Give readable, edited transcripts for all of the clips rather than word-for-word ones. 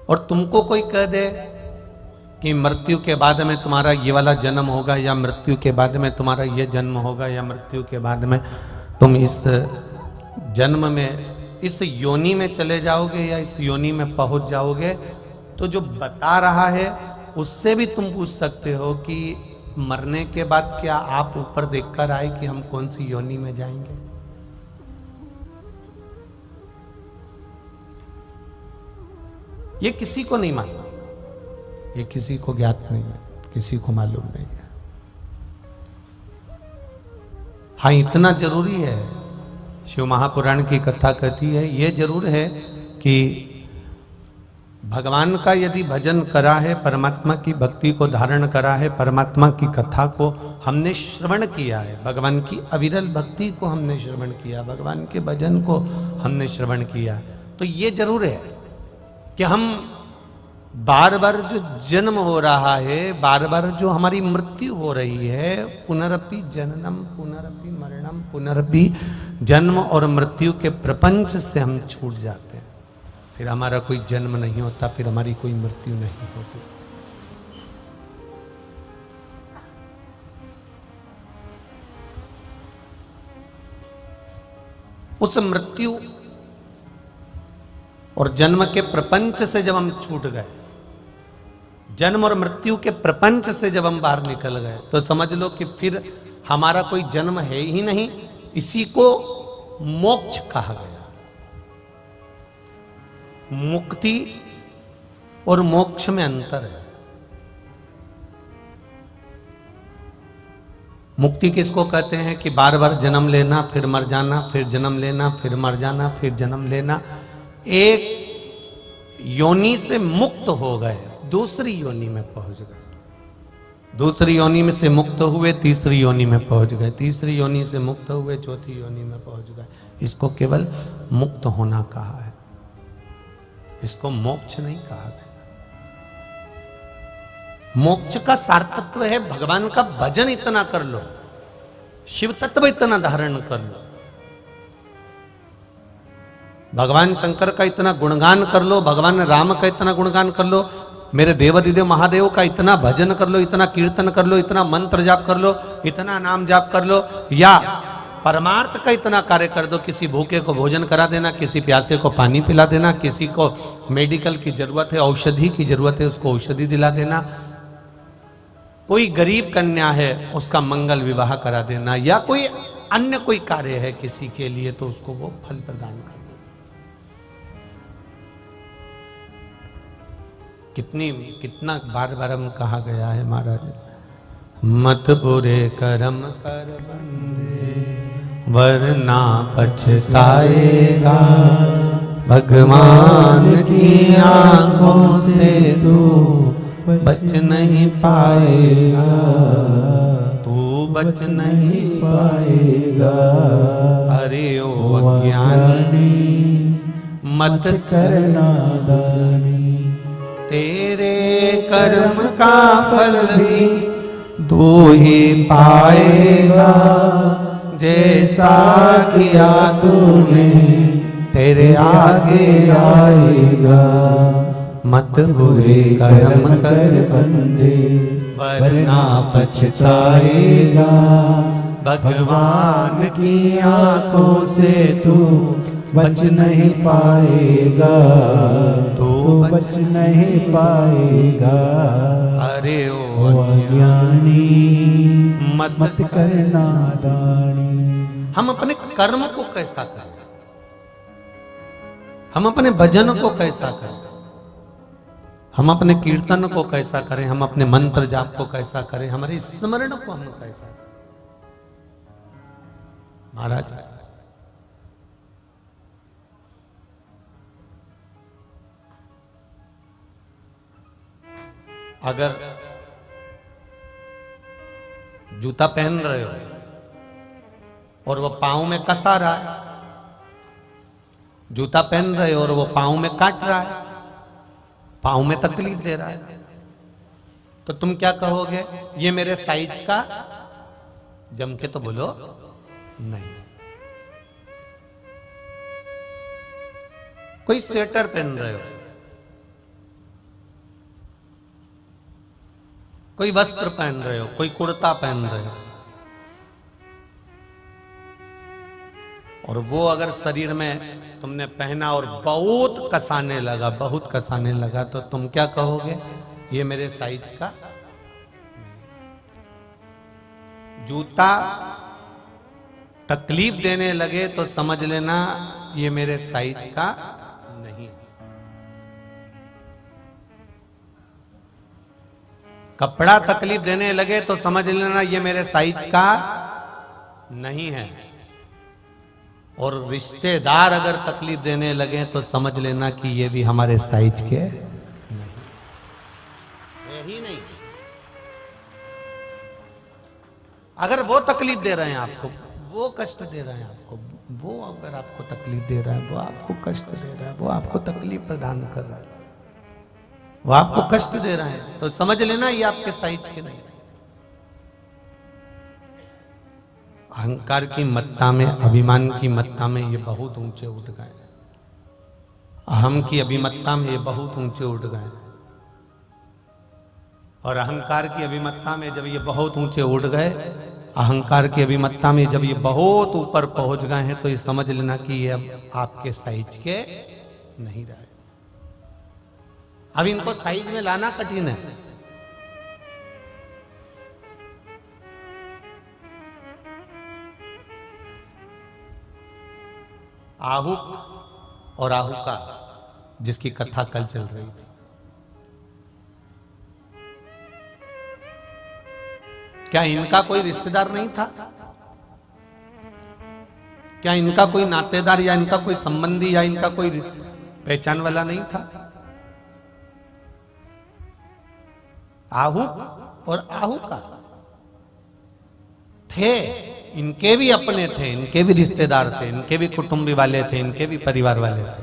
और तुमको कोई कह दे कि मृत्यु के बाद में तुम्हारा ये वाला जन्म होगा, या मृत्यु के बाद में तुम्हारा ये जन्म होगा, या मृत्यु के बाद में तुम इस जन्म में इस योनि में चले जाओगे या इस योनि में पहुंच जाओगे, तो जो बता रहा है उससे भी तुम पूछ सकते हो कि मरने के बाद क्या आप ऊपर देखकर आए कि हम कौन सी योनि में जाएंगे। ये किसी को नहीं मालूम, ये किसी को ज्ञात नहीं है, किसी को मालूम नहीं है। हाँ, इतना जरूरी है, शिव महापुराण की कथा कहती है, ये जरूर है कि भगवान का यदि भजन करा है, परमात्मा की भक्ति को धारण करा है, परमात्मा की कथा को हमने श्रवण किया है, भगवान की अविरल भक्ति को हमने श्रवण किया, भगवान के भजन को हमने श्रवण किया, तो ये जरूर है कि हम बार बार जो जन्म हो रहा है, बार बार जो हमारी मृत्यु हो रही है, पुनरपि जननम पुनरपि मरणम, पुनरपि जन्म और मृत्यु के प्रपंच से हम छूट जाते हैं। फिर हमारा कोई जन्म नहीं होता, फिर हमारी कोई मृत्यु नहीं होती। उस मृत्यु और जन्म के प्रपंच से जब हम छूट गए, जन्म और मृत्यु के प्रपंच से जब हम बाहर निकल गए, तो समझ लो कि फिर हमारा कोई जन्म है ही नहीं। इसी को मोक्ष कहा गया। मुक्ति और मोक्ष में अंतर है। मुक्ति किसको कहते हैं कि बार बार जन्म लेना, फिर मर जाना, फिर जन्म लेना, फिर मर जाना, फिर जन्म लेना। एक योनि से मुक्त हो गए, दूसरी योनि में पहुंच गए, दूसरी योनि में से मुक्त हुए, तीसरी योनि में पहुंच गए, तीसरी योनि से मुक्त हुए, चौथी योनि में पहुंच गए। इसको केवल मुक्त होना कहा है, इसको मोक्ष नहीं कहा गया। मोक्ष का सार्थत्व है भगवान का भजन इतना कर लो, शिव तत्व इतना धारण कर लो, भगवान शंकर का इतना गुणगान कर लो, भगवान राम का इतना गुणगान कर लो, मेरे देवाधिदेव महादेव का इतना भजन कर लो, इतना कीर्तन कर लो, इतना मंत्र जाप कर लो, इतना नाम जाप कर लो, या परमार्थ का इतना कार्य कर दो। किसी भूखे को भोजन करा देना, किसी प्यासे को पानी पिला देना, किसी को मेडिकल की जरूरत है, औषधि की जरूरत है, उसको औषधि दिला देना, कोई गरीब कन्या है उसका मंगल विवाह करा देना, या कोई अन्य कोई कार्य है किसी के लिए, तो उसको वो फल प्रदान कर देना। कितना बार बार हम कहा गया है महाराज, मत बुरे कर्म कर बंदे वरना पछताएगा, भगवान की आंखों से तू बच नहीं पाएगा, तू बच नहीं पाएगा। अरे ओ अज्ञानी मत करना दानी, तेरे कर्म का फल भी तू ही पाएगा, जैसा किया तूने तेरे आगे आएगा। मत बुरे कर्म कर बंदे वरना पछताएगा, भगवान की आंखों से तू बच नहीं पाएगा, तू बच नहीं पाएगा। अरे ओ अज्ञानी मत करना दानी। हम अपने कर्म को कैसा करें, हम अपने भजन को कैसा करें, हम अपने कीर्तन को कैसा करें, हम अपने मंत्र जाप को कैसा करें, हमारे स्मरण को हम कैसा करें। महाराज अगर जूता पहन रहे हो और वो पांव में कसा रहा है, जूता पहन रहे हो और वो पांव में काट रहा है, पांव में तकलीफ दे रहा है, तो तुम क्या कहोगे? ये मेरे साइज का, जम के तो बोलो नहीं। कोई स्वेटर पहन रहे हो कोई वस्त्र पहन रहे हो, कोई कुर्ता पहन रहे हो, और वो अगर शरीर में तुमने पहना और बहुत कसाने लगा, बहुत कसाने लगा, तो तुम क्या कहोगे? ये मेरे साइज का। जूता तकलीफ देने लगे तो समझ लेना ये मेरे साइज का नहीं। कपड़ा तकलीफ देने लगे तो समझ लेना ये मेरे साइज का नहीं है। और रिश्तेदार अगर तकलीफ देने लगे तो समझ लेना कि ये भी हमारे साइज के नहीं, यही नहीं। अगर वो तकलीफ दे रहे हैं आपको, वो कष्ट दे रहे हैं आपको, वो अगर आपको तकलीफ दे रहा है, वो आपको कष्ट दे रहा है, वो आपको तकलीफ प्रदान कर रहा है, वो आपको कष्ट दे रहा है, तो समझ लेना ये आपके साइज के नहीं। अहंकार की मत्ता में, अभिमान की मत्ता में ये बहुत ऊंचे उठ गए। अहम की अभिमत्ता में ये बहुत ऊंचे उठ गए। और अहंकार की अभिमत्ता में जब ये बहुत ऊंचे उठ गए, अहंकार की अभिमत्ता में जब ये बहुत ऊपर पहुंच गए हैं, तो ये समझ लेना कि ये अब आपके साइज के नहीं रहे। अब इनको साइज में लाना कठिन है। आहुक और आहुका जिसकी कथा कल चल रही थी, क्या इनका कोई रिश्तेदार नहीं था? क्या इनका कोई नातेदार या इनका कोई संबंधी या इनका कोई पहचान वाला नहीं था? आहुक और आहुका थे, इनके भी अपने थे, इनके भी रिश्तेदार थे, इनके भी कुटुंबी वाले थे, इनके भी परिवार वाले थे।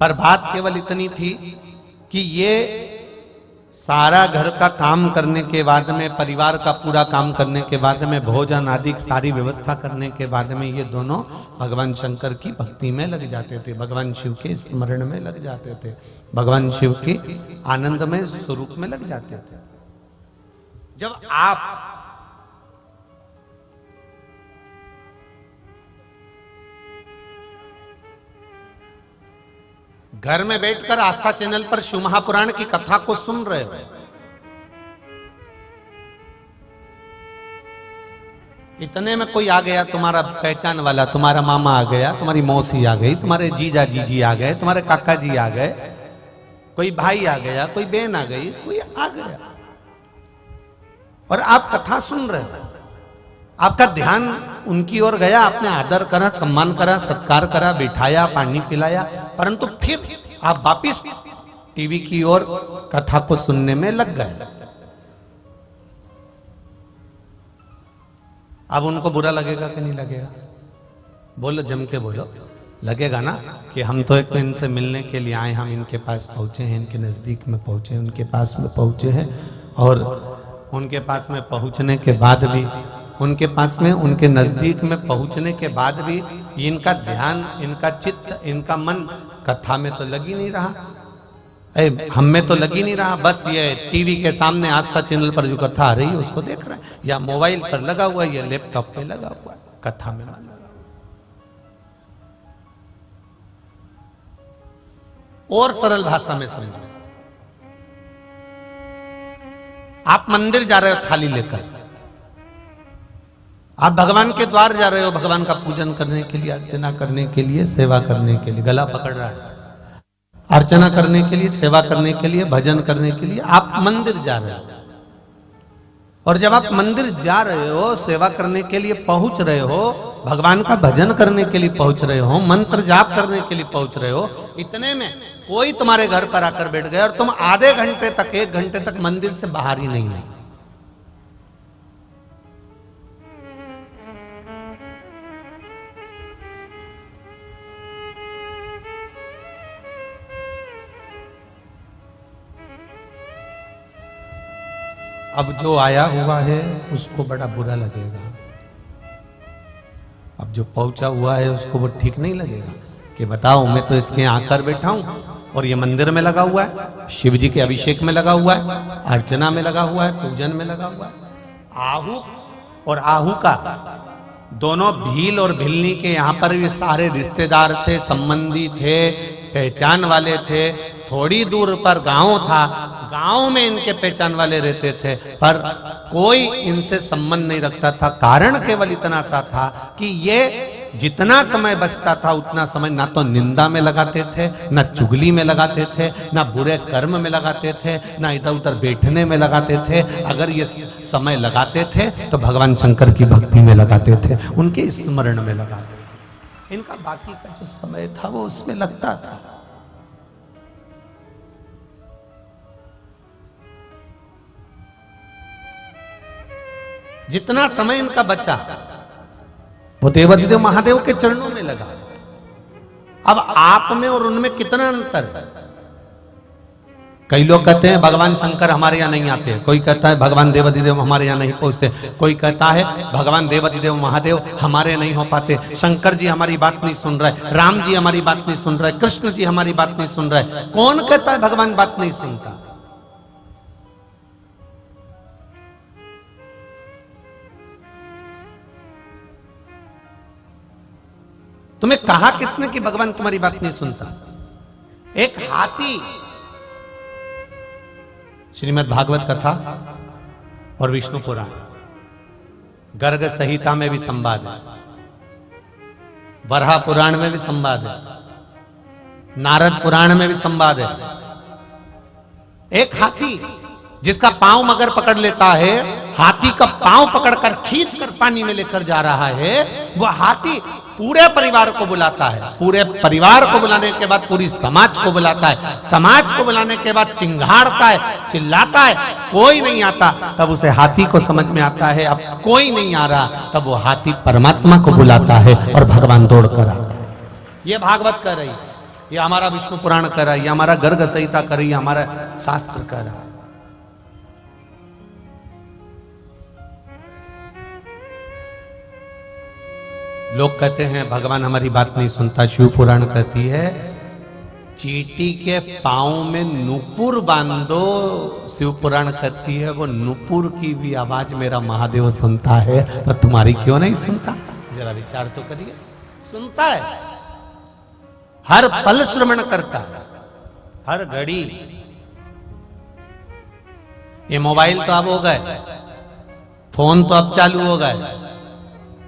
पर बात केवल इतनी थी कि ये सारा घर का काम करने के बाद में, परिवार का पूरा काम करने के बाद में, भोजन आदि सारी व्यवस्था करने के बाद में, ये दोनों भगवान शंकर की भक्ति में लग जाते थे, भगवान शिव के स्मरण में लग जाते थे, भगवान शिव के आनंद में, स्वरूप में लग जाते थे। जब आप घर में बैठकर आस्था चैनल पर शिव महापुराण की कथा को सुन रहे हो, इतने में कोई आ गया तुम्हारा पहचान वाला, तुम्हारा मामा आ गया, तुम्हारी मौसी आ गई, तुम्हारे जीजा जीजी आ गए, तुम्हारे काका जी आ गए, कोई भाई आ गया, कोई बहन आ गई, कोई आ गया, और आप कथा सुन रहे हो। आपका ध्यान उनकी ओर गया, आपने आदर करा, सम्मान करा, सत्कार करा, बिठाया, पानी पिलाया, परंतु फिर आप वापिस टीवी की ओर कथा को सुनने में लग गए। अब उनको बुरा लगेगा कि नहीं लगेगा? बोलो, जम के बोलो। लगेगा ना कि हम तो एक तो इनसे मिलने के लिए आए, हम इनके पास पहुंचे हैं, इनके नजदीक में पहुंचे, उनके पास में पहुंचे हैं, और उनके पास में पहुंचने के बाद भी, उनके पास में, उनके नजदीक में पहुंचने के बाद भी इनका ध्यान, इनका चित्त, इनका मन कथा में तो लग ही नहीं रहा, हम में तो लग ही नहीं रहा। बस ये टीवी के सामने आस्था चैनल पर जो कथा आ रही है उसको देख रहे हैं, या मोबाइल पर लगा हुआ है, या लैपटॉप पे लगा हुआ है, कथा में मन लगा। और सरल भाषा में समझो, आप मंदिर जा रहे हो थाली लेकर, आप भगवान के द्वार जा रहे हो, भगवान का पूजन करने के लिए, अर्चना करने के लिए, सेवा करने के लिए, गला पकड़ रहा है, अर्चना करने के लिए, सेवा करने के लिए, भजन करने के लिए आप मंदिर जा रहे हो। और जब आप मंदिर जा रहे हो, सेवा करने के लिए पहुंच रहे हो, भगवान का भजन करने के लिए पहुंच रहे हो, मंत्र जाप करने के लिए पहुंच रहे हो, इतने में कोई तुम्हारे घर पर आकर बैठ गया और तुम आधे घंटे तक, 1 घंटे तक मंदिर से बाहर ही नहीं आए। अब जो आया हुआ है उसको बड़ा बुरा लगेगा, अब जो पहुंचा हुआ है उसको वो ठीक नहीं लगेगा कि बताओ, मैं तो इसके आकर बैठा हूं, और ये मंदिर में लगा हुआ है, शिव जी के अभिषेक में लगा हुआ है, अर्चना में लगा हुआ है, पूजन में लगा हुआ है। आहू और आहू का दोनों भील और भिलनी के यहाँ पर भी सारे रिश्तेदार थे, संबंधी थे, पहचान वाले थे। थोड़ी दूर पर गांव था, गांव में इनके पहचान वाले रहते थे, पर कोई इनसे संबंध नहीं रखता था। कारण केवल इतना सा था कि ये जितना समय बचता था उतना समय ना तो निंदा में लगाते थे, ना चुगली में लगाते थे, ना बुरे कर्म में लगाते थे, ना इधर उधर बैठने में लगाते थे। अगर ये समय लगाते थे तो भगवान शंकर की भक्ति में लगाते थे, उनके स्मरण में लगाते थे। इनका बाकी का जो समय था वो उसमें लगता था। जितना समय इनका बचा वो देवाधिदेव महादेव के चरणों में लगा। अब आप में और उनमें कितना अंतर है? कई लोग कहते हैं भगवान शंकर हमारे यहाँ नहीं आते, कोई कहता है भगवान देवाधिदेव हमारे यहाँ नहीं पहुंचते, कोई कहता है भगवान देवाधिदेव महादेव हमारे नहीं हो पाते, शंकर जी हमारी बात नहीं सुन रहे, राम जी हमारी बात नहीं सुन रहे, कृष्ण जी हमारी बात नहीं सुन रहे। कौन कहता है भगवान बात नहीं सुनता? तुम्हें कहा किसने कि भगवान तुम्हारी बात नहीं सुनता? एक हाथी, श्रीमद् भागवत कथा और विष्णु पुराण, गर्ग संहिता में भी संवाद है, वराह पुराण में भी संवाद है, नारद पुराण में भी संवाद है। एक हाथी जिसका पांव मगर पकड़ लेता है, हाथी का पांव पकड़कर खींचकर पानी में लेकर जा रहा है, वह हाथी पूरे परिवार को बुलाता है, पूरे परिवार को बुलाने के बाद पूरी समाज को बुलाता है, समाज को बुलाने के बाद चिंघाड़ता है, चिल्लाता है, कोई नहीं आता। तब उसे हाथी को समझ में आता है अब कोई नहीं आ रहा, तब वो हाथी परमात्मा को बुलाता है और भगवान दौड़ कर आता है। ये भागवत कर रही है, ये हमारा विष्णु पुराण कर रहा है, ये हमारा गर्ग संहिता कर रही है, हमारा शास्त्र कर रहा है। लोग कहते हैं भगवान हमारी बात नहीं सुनता, शिव पुराण कहती है चींटी के पांव में नुपुर बांधो, शिव पुराण कहती है वो नुपुर की भी आवाज मेरा महादेव सुनता है, तो तुम्हारी क्यों नहीं सुनता? जरा विचार तो करिए। सुनता है, हर पल श्रवण करता है, हर घड़ी। ये मोबाइल तो अब हो गए, फोन तो अब चालू हो गए,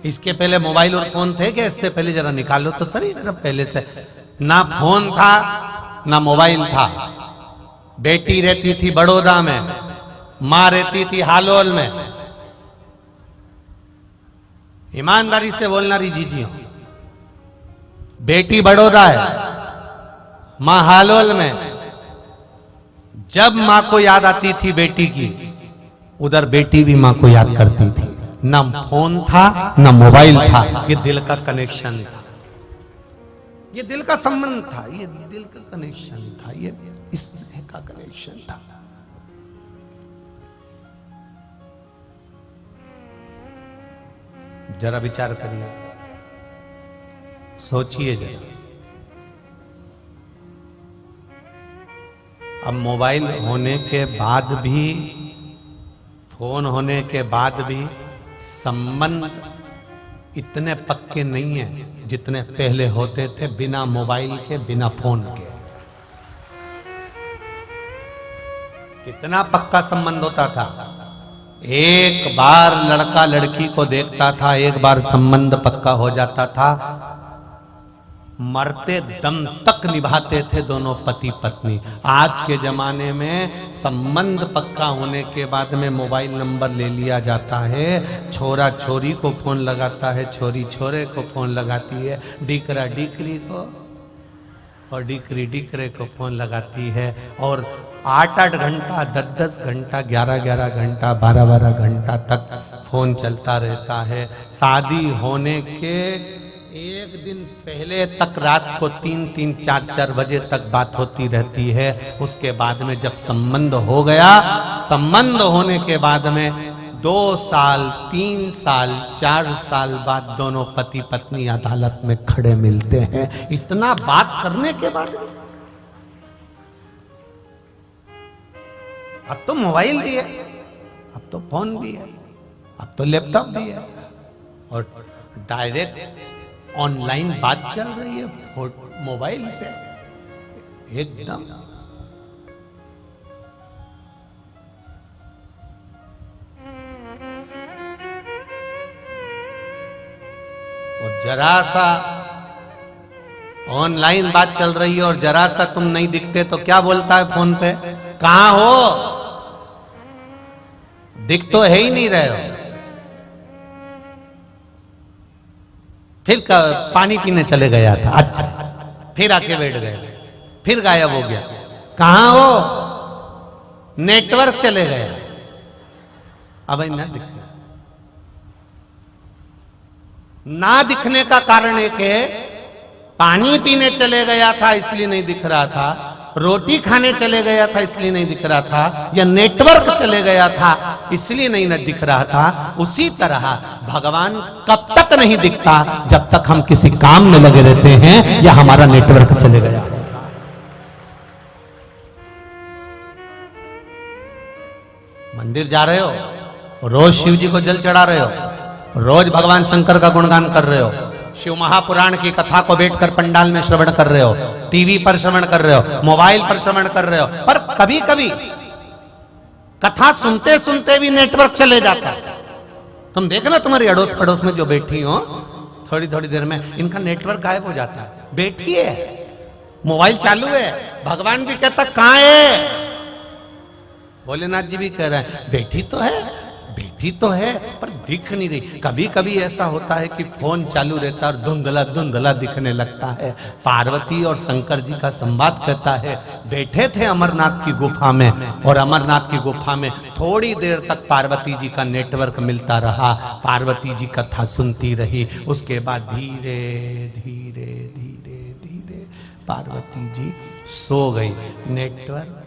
इसके पहले मोबाइल और फोन थे क्या? इससे पहले जरा निकालो तो सही, जरा पहले से ना फोन था ना मोबाइल था। बेटी रहती थी बड़ौदा में, मां रहती थी हालोल में। ईमानदारी से बोलना रही जीजियो, बेटी बड़ौदा है, मां हालोल में। जब मां को याद आती थी बेटी की, उधर बेटी भी मां को याद करती थी। ना फोन था ना मोबाइल था, ये दिल का कनेक्शन था, ये दिल का संबंध था, ये दिल का कनेक्शन था, ये स्नेह का कनेक्शन था। जरा विचार करिए, सोचिए जरा। अब मोबाइल होने के बाद भी, फोन होने के बाद भी संबंध इतने पक्के नहीं है जितने पहले होते थे, बिना मोबाइल के, बिना फोन के। कितना पक्का संबंध होता था। एक बार लड़का लड़की को देखता था, एक बार संबंध पक्का हो जाता था, मरते दम तक निभाते थे दोनों पति पत्नी। आज के जमाने में संबंध पक्का होने के बाद में मोबाइल नंबर ले लिया जाता है, छोरा छोरी को फोन लगाता है, छोरी छोरे को फोन लगाती है, डीकरा डीकरी को और डीकरी डीकरे को फोन लगाती है, और 8-8 घंटा, 10-10 घंटा, 11-11 घंटा, 12-12 घंटा तक फोन चलता रहता है। शादी होने के एक दिन पहले तक रात को 3-3, 4-4 बजे तक बात होती रहती है। उसके बाद में जब संबंध हो गया, संबंध होने के बाद में 2 साल, 3 साल, 4 साल बाद दोनों पति पत्नी अदालत में खड़े मिलते हैं। इतना बात करने के बाद अब तो मोबाइल भी है, अब तो फोन भी है, अब तो लैपटॉप भी है, और डायरेक्ट ऑनलाइन बात चल रही है मोबाइल पे एकदम। और जरा सा ऑनलाइन बात चल रही है और जरा सा तुम नहीं दिखते तो क्या बोलता है फोन पे, कहां हो, दिख तो है ही नहीं रहे हो। फिर पानी पीने चले गया था, अच्छा, फिर आके बैठ गए, फिर गायब हो गया, कहां हो, नेटवर्क चले गए, अब ना दिख रहा। ना दिखने का कारण एक है, पानी पीने चले गया था इसलिए नहीं दिख रहा था, रोटी खाने चले गया था इसलिए नहीं दिख रहा था, या नेटवर्क चले गया था इसलिए नहीं दिख रहा था। उसी तरह भगवान कब तक नहीं दिखता, जब तक हम किसी काम में लगे रहते हैं या हमारा नेटवर्क चले गया। मंदिर जा रहे हो, रोज शिव जी को जल चढ़ा रहे हो, रोज भगवान शंकर का गुणगान कर रहे हो, शिव महापुराण की कथा को बैठकर पंडाल में श्रवण कर रहे हो, टीवी पर श्रवण कर रहे हो, मोबाइल पर श्रवण कर रहे हो, पर कभी कभी कथा सुनते सुनते भी नेटवर्क चले जाता है। तुम देखना तुम्हारी अड़ोस पड़ोस में जो बैठी हो, थोड़ी थोड़ी देर में इनका नेटवर्क गायब हो जाता है। बैठी है, मोबाइल चालू है, भगवान भी कहता कहां है, भोलेनाथ जी भी कह रहे हैं बैठी तो है, बैठी तो है पर दिख नहीं रही। कभी कभी ऐसा होता है कि फोन चालू रहता है और धुंधला धुंधला दिखने लगता है। पार्वती और शंकर जी का संवाद कहता है, बैठे थे अमरनाथ की गुफा में, और अमरनाथ की गुफा में थोड़ी देर तक पार्वती जी का नेटवर्क मिलता रहा, पार्वती जी कथा सुनती रही, उसके बाद धीरे धीरे धीरे धीरे पार्वती जी सो गई, नेटवर्क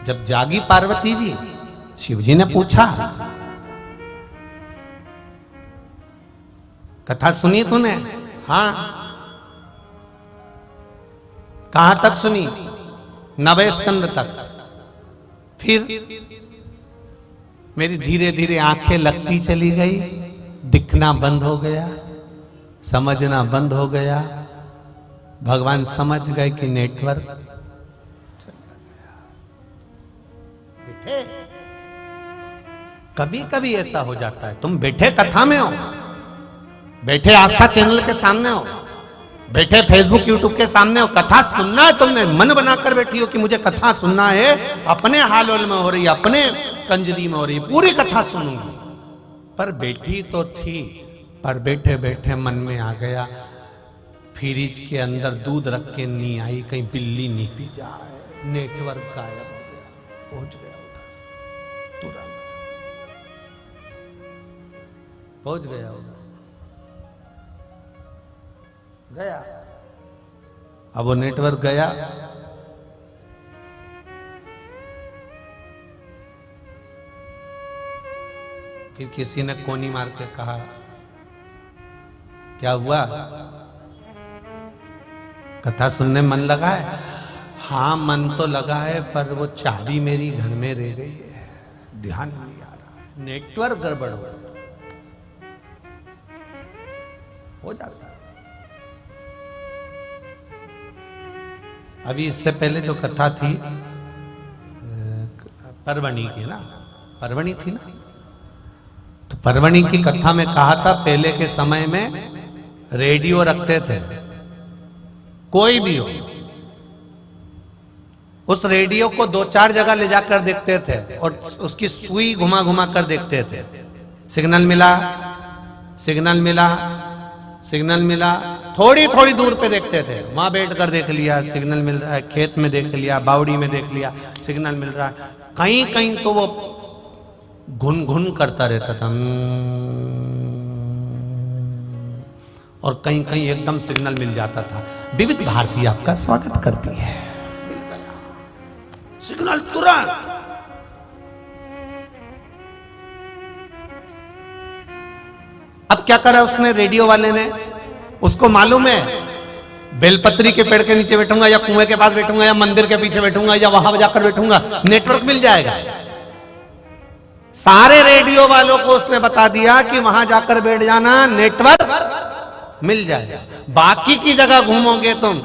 जब जागी पार्वती जी, शिवजी ने पूछा कथा सुनी तूने? हाँ। कहां तक सुनी? 9वें स्कंद तक। फिर मेरी धीरे धीरे आंखें लगती चली गई, दिखना बंद हो गया, समझना बंद हो गया, भगवान समझ गए कि नेटवर्क। कभी कभी ऐसा हो जाता है, तुम बैठे कथा में हो, बैठे आस्था चैनल के सामने हो, बैठे फेसबुक यूट्यूब के सामने हो, कथा सुनना है, तुमने मन बनाकर बैठी हो कि मुझे कथा सुनना है, अपने हालोल में हो रही, अपने कंजरी में हो रही, पूरी कथा सुनूंगी, पर बैठी तो थी, पर बैठे बैठे मन में आ गया फ्रिज के अंदर दूध रख के नहीं आई, कहीं बिल्ली नहीं पी जाए, नेटवर्क गायब हो गया, पहुंच गया उधर, तुरंत पहुंच गया उधर, गया। अब वो नेटवर्क गया, फिर किसी ने कोनी मार के कहा क्या हुआ, कथा सुनने मन लगा है? हाँ मन तो लगा है, पर वो चाबी मेरी घर में रह गई है, ध्यान नहीं आ रहा, नेटवर्क गड़बड़ हो जाता है। अभी इससे पहले जो कथा थी परवणी की ना, परवणी थी ना, तो परवणी की कथा में कहा था पहले के समय में रेडियो रखते थे, कोई भी हो, उस रेडियो को 2-4 जगह ले जाकर देखते थे और उसकी सुई घुमा घुमा कर देखते थे, सिग्नल मिला, सिग्नल मिला, सिग्नल मिला, थोड़ी थोड़ी दूर पे देखते थे, वहां बैठ कर देख लिया सिग्नल मिल रहा है, खेत में देख लिया, बावड़ी में देख लिया सिग्नल मिल रहा है, कहीं कहीं तो वो घुन घुन करता रहता था, और कहीं कहीं एकदम सिग्नल मिल जाता था। विविध भारती आपका स्वागत करती है, सिग्नल तुरंत। अब क्या करा उसने रेडियो वाले ने, उसको मालूम है बेलपत्री के पेड़ के नीचे बैठूंगा या कुएं के पास बैठूंगा या मंदिर के पीछे बैठूंगा या वहां जाकर बैठूंगा, नेटवर्क मिल जाएगा। सारे रेडियो वालों को उसने बता दिया कि वहां जाकर बैठ जाना, नेटवर्क मिल जाएगा। बाकी की जगह घूमोगे तुम